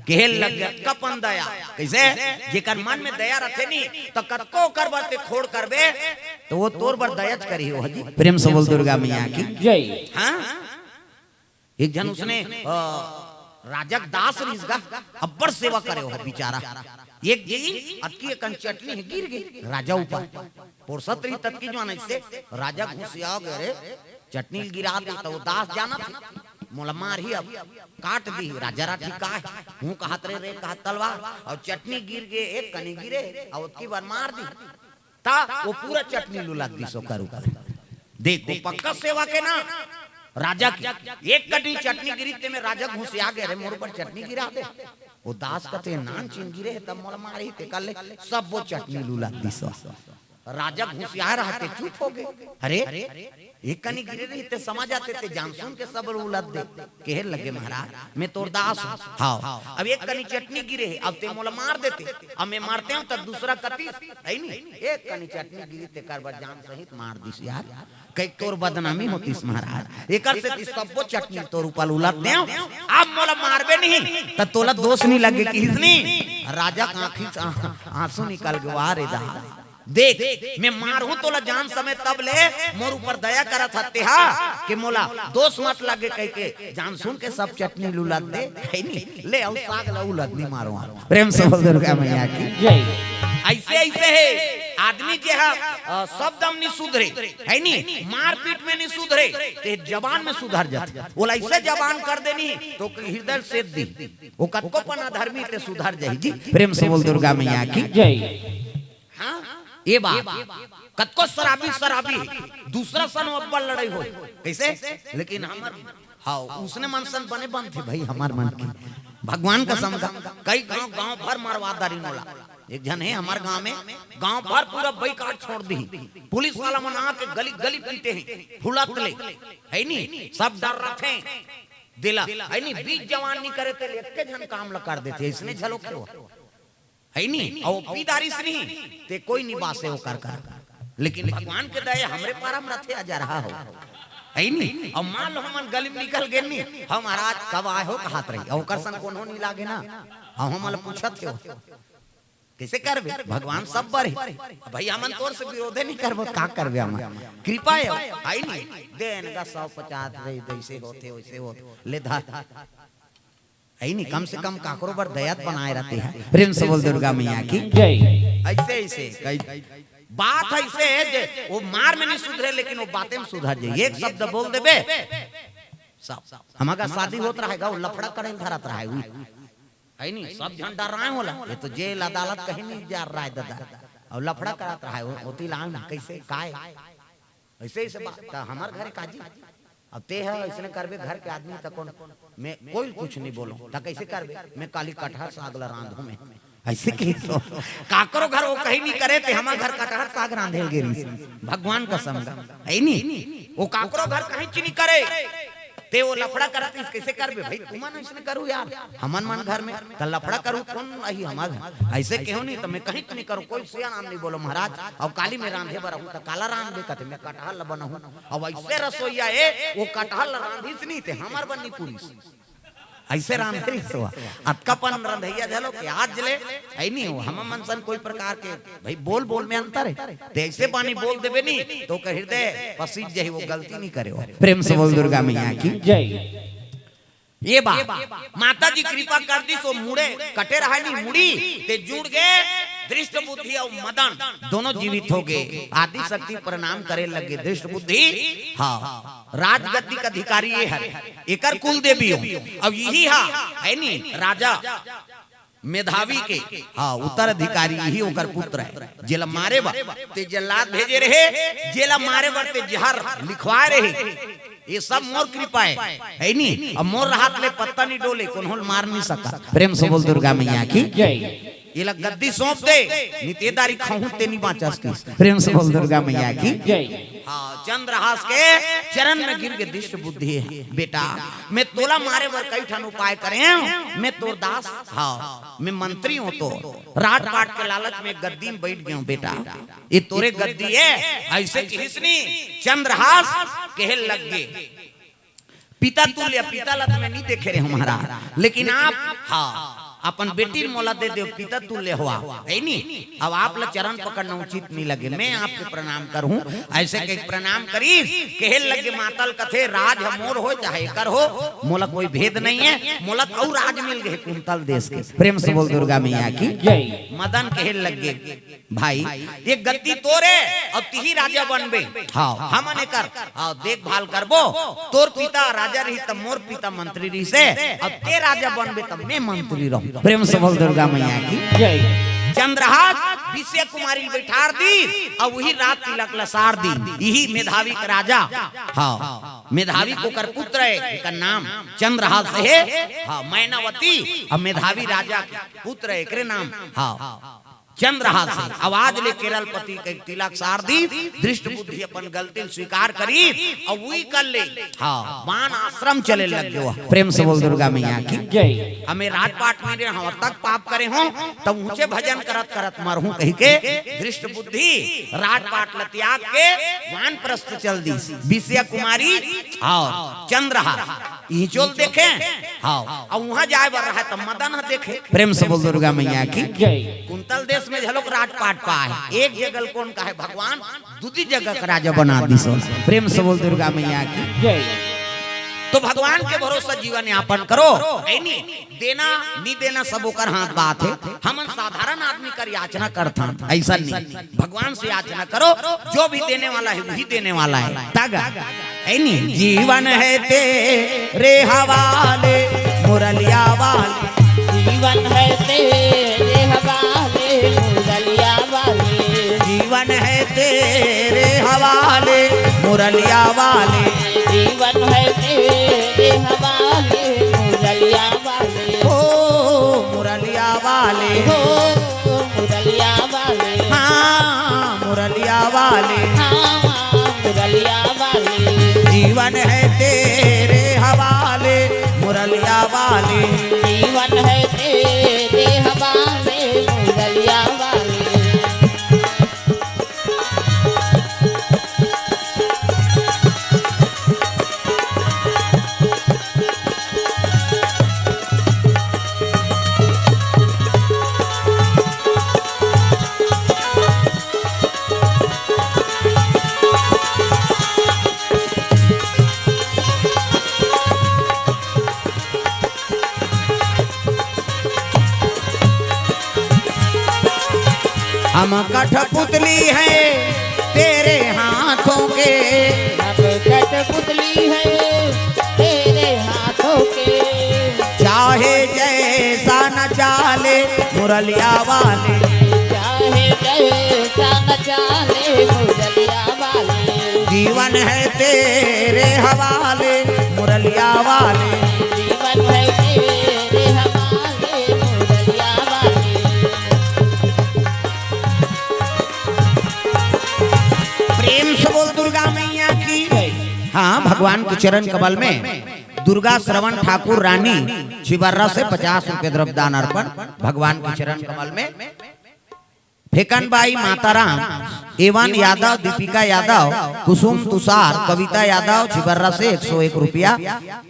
केहल लग गया कपन दया कैसे जेकर मन में दया रखे नहीं तो कतको करबर ते खोड़ करबे तो वो तोर पर दया करी हो हजी। प्रेम से बोल दुर्गा मैया की जय। हाँ एक जन उसने राजक दास रिजगा अब्बर सेवा करे हो बेचारा एक गिरी अटकी एकन चटनी गिर गई राजा ऊपर पोरसत रही तत्की जवान से राजा घुसिया गए चटनी गिरा दे तो दास जाना था मोला मार ही अब काट दी राजा राठी का हूँ कहत रे कहा तलवार और चटनी गिर गए एक कनी गिरे और की बार मार दी ता वो पूरा चटनी लुला दी सो करू देखो पक्का सेवा के ना राजा की एक कटी चटनी गिरी ते में राजा घुसिया गए रे मोर पर चटनी गिरा दे वो दास कते नान चिन गिरे तब मोला मारी ते कल सब वो चटनी लुला दी सो राजा घुसिया रहते चुप हो गए अरे एक कनी गिरे रही ते समझ आते थे जान सुन के सब उलट दे कहे लगे महाराज मैं तोर दास हूं हाँ अब एक कनी चटनी गिरे अब ते मोला मार देते अब मैं मारते हूं तब दूसरा कती है नहीं एक कनी चटनी गिरी ते करबर जान सहित मार दिस यार कई तोर बदनामी होतीस महाराज एकर से सब वो चटनी तोर ऊपर उलट दे अब मोला मारबे नहीं त तोला दोष नहीं लगे कि इसने राजा की आंखी से आंसू निकल गए वारे दा देख मैं मारू तोला जान समय तब ले मोर ऊपर दया करा था तेहा कि मोला दोष मत लगे कह के जान सुन के सब चटनी लुलत दे है नहीं ले और साग लउलत नहीं मारो प्रेम से बोल दुर्गा मैया की जय ऐसे ऐसे है आदमी जे है सब दम नहीं सुधरे है नहीं मार पीट में नहीं सुधरे ते जबान में सुधर जाते बोला ऐसे जबान कर देनी तो हृदय से दी वो कतको पना धर्मी ते सुधर जाई जी प्रेम से बोल दुर्गा मैया की जय हां ये बात कतको शराबी दूसरा सन अब्बल लड़ाई हो कैसे लेकिन हमार हाँ उसने मन सन बने बन थे भाई हमार मन की भगवान का समझा कई गांव भर मारवादारी मोला एक जन है हमारे गांव में गांव भर पूरा बैकाट छोड़ दी पुलिस वाला मन आके गली गली पीटे हैं फुलत ले है नहीं सब डर रहे हैं दिला है नहीं बीच जवान नहीं करे थे एक जन काम कर देते इसने झलो करो है नहीं और पीदारी से नहीं ते कोई नहीं बासे हो कर लेकिन भगवान के दया हमरे पारम रथे आ जा रहा हो है नहीं और मान लो हम गली में निकल गए नहीं हम महाराज कब आए हो कहत रही और करसन कौन हो नहीं लागे ना हम पूछत हो कैसे करबे भगवान सब बर है भाई हमन तोर से विरोधे नहीं करबो का करबे हम कृपा है आई नहीं देन का 150 दे जैसे होते वैसे हो ले धा है नहीं कम से कम काकरो बर दयात बनाए रहते हैं प्रेम से बोल दुर्गा मैया की जय ऐसे ऐसे बात ऐसे है जे वो मार में नहीं सुधरे लेकिन वो बातें में सुधर जाए एक शब्द बोल देबे सब हमारा शादी होत रहेगा वो लफड़ा करें धरत रहे हुई है नहीं सब जन डर रहे होला ये तो जेल अदालत कहीं नहीं जा रहा है दादा और लफड़ा करत रहा है होती लान कैसे काय ऐसे ऐसे बात हमार घरे काजी अब ते है इसने करबे घर के आदमी तक मैं कोई कुछ नहीं बोलो त कैसे करबे मैं काली कटहर साग रांधू में ऐसे कही तो काकरो घर वो कहीं नहीं करे थे हमार घर कटहर साग रांधेल गिरी भगवान का समझा है नहीं वो काकरो घर कहीं चीनी करे ते वो लफड़ा करत इस कैसे करबे भाई तुमन इसने करू यार हमन मन घर में त लफड़ा करू कौन आई हमार ऐसे क्यों नहीं तो मैं कहीं तो नहीं करूं कोई सिया नाम नहीं बोलो महाराज और काली में रांधे बर हूं त काला रांधे कते मैं कटहल बनहूं और ऐसे रसोईया है वो कटहल रांधिस नहीं थे हमार बननी पूरी ऐसे रांधे सो अतकापन रंधैया झलो के आज ले ऐ नहीं हो हम मन सन कोई प्रकार के भाई बोल बोल में अंतर है ते ऐसे पानी बोल देबे नहीं तो के हृदय पसीज जाई वो गलती नहीं करे हो प्रेम से बोल दुर्गा मैया की जय ये बात माता जी कृपा कर दी सो मुड़े कटे रहा नहीं मुड़ी ते जुड़ गए दृष्ट बुद्धि और मदन दोनों जीवित हो गए आदि शक्ति प्रणाम करे लगे दृष्ट बुद्धि हाँ राजगद्दी का अधिकारी ये है एकर कुल देवी हो अब यही है नहीं राजा मेधावी के हाँ उत्तराधिकारी यही होकर पुत्र है जेला मारे बार ते जल्लाद भेजे रहे जेला मारे बार ते जहर लिखवाए रहे ये सब मोर कृपा है नहीं अब मोर हाथ ले पत्ता नहीं डोले कौन मार नहीं सका प्रेम से बोल दुर्गा मैया की जय ये लग गद्दी सौंप दे नितेदारी खाऊं ते नहीं बाँचस की प्रेम से बोल दुर्गा मैया की जय हाँ चंद्रहास के चरण में गिर के दृष्ट बुद्धि है बेटा मैं तोला मारे बर कई ठन उपाय करे मैं तोर दास हाँ मैं मंत्री हूँ तो राज पाट के लालच में गद्दी में बैठ गया हूँ बेटा ये तोरे गद्दी है ऐसे किसनी चंद्रहास कहे लग गए पिता तुल्य पिता लत में नहीं देखे रहे हमारा लेकिन आप हाँ अपन बेटी मोला दे दे पिता तुल्य हुआ है नी। अब आप ला चरण पकड़ना उचित नहीं लगे, मैं आपके प्रणाम करूं ऐसे के प्रणाम करी कहे लगे मातल कथे राज मोर हो चाहे कर हो, मोला कोई भेद नहीं है, मोला और राज मिल गए कुंतल देश के। प्रेम से बोल दुर्गा मैया की जय। मदन कहे लगे भाई ये गद्दी तोरे अब तिही राजा बनबे, हाँ हमने कर हाँ देखभाल करबो, तोर पिता राजा रही तब मोर पिता मंत्री रही से, अब ते राजा बनबे तब मैं मंत्री रहूं। प्रेम से बोल दुर्गा मैया की जय। चंद्रहास विषय कुमारी बैठार दी और वही रात तिलक लसार दी, यही मेधावी का राजा हाँ मेधावी को कर पुत्र है का नाम चंद्रहास है, हाँ मैनावती और मेधावी राजा के पुत्र है एकरे नाम हाँ चंद्रहास से। आवाज ले केरल पति के तिलक सार दी, दृष्ट बुद्धि अपन गलती स्वीकार करी और वही कर ले हाँ बान आश्रम चले लग गयो। प्रेम से बोल दुर्गा मैया की जय। हमें राजपाट में हम तक पाप करे हो तब ऊंचे भजन करत करत मरहूं कही के दृष्ट बुद्धि राजपाट ल त्याग के वान प्रस्थ चल दी। विषया कुमारी और चंद्रहास चोल देखे हाँ और वहां जाए बर रहा है तब मदन देखे। प्रेम से बोल दुर्गा मैया की जय। कुंतल देश में झलोक राजपाट पाए एक जगह कौन का है भगवान दूसरी जगह का राजा बना दी सो। प्रेम से बोल दुर्गा मैया की जय। तो भगवान के भरोसा जीवन यापन करो, नहीं देना नहीं देना सब ओकर हाथ बात है। हम साधारण आदमी कर याचना करता ऐसा नहीं, भगवान से याचना करो, जो भी देने वाला है वही देने वाला है। तगा नहीं जीवन है तेरे हवाले मुरलिया वाले, जीवन है तेरे हवाले मुरलिया वाले, जीवन है तेरे हवाले मुरलिया वाले, जीवन है तेरे हवाले मुरलिया वाले, हो मुरलिया वाले हो मुरलिया वाले, हाँ मुरलिया वाले, हाँ मुरलिया वाले, जीवन है तेरे हवाले मुरलिया वाले, जीवन है तेरे हवाले मुरलिया वाले। हम कठपुतली है तेरे हाथों के, अब कठपुतली है तेरे हाथों के, चाहे जैसा न चाले मुरलिया वाले, चाहे जैसा न चाले मुरलिया वाले, जीवन है तेरे हवाले मुरलिया वाले, जीवन है तेरे हवाले मुरलिया वाले। प्रेम से बोल दुर्गा मैया की हाँ। भगवान के चरण कमल में दुर्गा श्रवण ठाकुर रानी छिबर्रा से 50 रुपए द्रव्यदान अर्पण। भगवान के चरण कमल में फेकनबाई माताराम एवं यादव दीपिका यादव कुसुम तुषार कविता यादव छिबर्रा से 101 रुपया,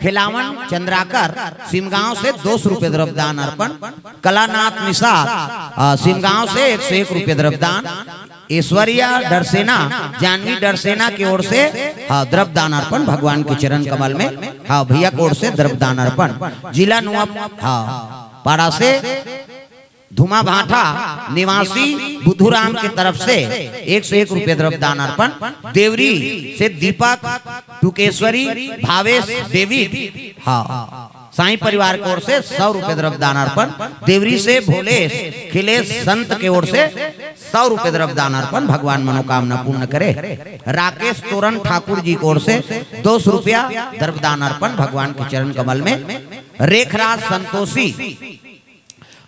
खिलावन चंद्राकर सिमगांव से 200 रुपए द्रव्यदान अर्पण, कलानाथ निषाद सिमगांव से 101 रुपए द्रव्यदान, ऐश्वर्या डरसेना जानवी डरसेना की ओर से द्रव्यदान अर्पण। भगवान के चरण कमल में हाँ भैया की ओर से द्रव्यदान अर्पण। जिला नुआ पाड़ा से धुमा भाटा निवासी बुधुराम की तरफ से 101 रुपए द्रव्यदान अर्पण। देवरी से दीपक टुकेश्वरी भावेश देवी हाँ साईं परिवार की ओर से 100 रुपए द्रव्यदान अर्पण। देवरी से भोलेश खिलेश संत की ओर से 100 रुपए द्रव्यदान अर्पण। भगवान मनोकामना पूर्ण करे। राकेश तोरण ठाकुर जी की ओर से 200 रुपया द्रव्यदान अर्पण। भगवान के चरण कमल में रेखराज संतोषी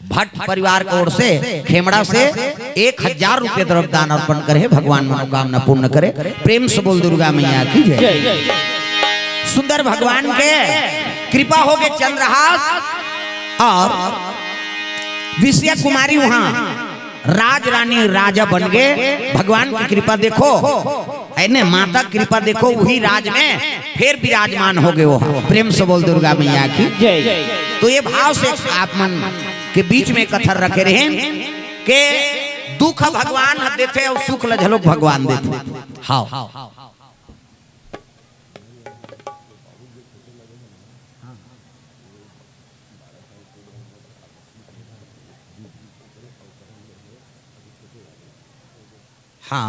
भट्ट परिवार की ओर से खेमड़ा से 1000 रुपए द्रव्यदान अर्पण करे। भगवान मनोकामना पूर्ण करे। प्रेम से बोल दुर्गा मैया की जय। सुंदर भगवान के कृपा हो गए चंद्रहास और विषया कुमारी वहां राज रानी राजा बन गए। भगवान की कृपा देखो ऐने माता कृपा देखो वही राज में फिर विराजमान हो गए वो। प्रेम से बोल दुर्गा मैया की जय। तो ये भाव से आप मन के बीच में कथर रखे रहे के दुख भगवान देते और सुख लझलोक भगवान देते। हाँ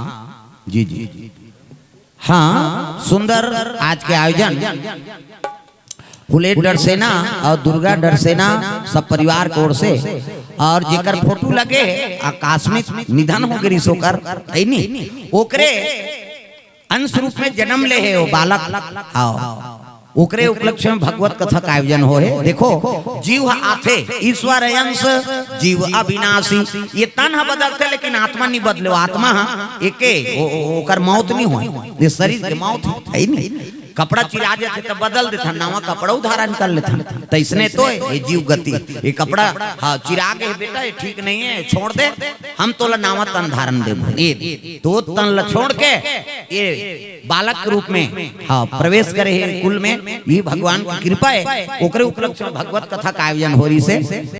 हाँ जी जी हाँ, सुंदर आज के आयोजन फुलेट डरसेना और दुर्गा डरसेना सब परिवार की ओर से और जेकर फोटो लगे आकस्मिक निधन हो गई सोकर ओकरे अंश रूप में जन्म ले है वो बालक आओ ओकरे उपलक्ष्य में भगवत कथा का आयोजन हो है। देखो जीव आथे ईश्वर अंश जीव अविनाशी, ये तन बदलते लेकिन आत्मा नहीं बदले। आत्मा एके ओकर मौत नहीं हो, ये शरीर के मौत है नहीं। कपड़ा चिरा जाते तो बदल देता, नवा कपड़ा धारण कर लेता। तो इसने तो ये जीव गति ये कपड़ा हाँ चिरा के बेटा ये ठीक नहीं है, छोड़ दे, हम तोला नवा तन धारण दे। तो तन ला छोड़ के ये बालक के रूप में हाँ प्रवेश करे है कुल में। ये भगवान की कृपा है। ओकरे उपलक्ष्य में भगवत कथा का आयोजन हो रही से।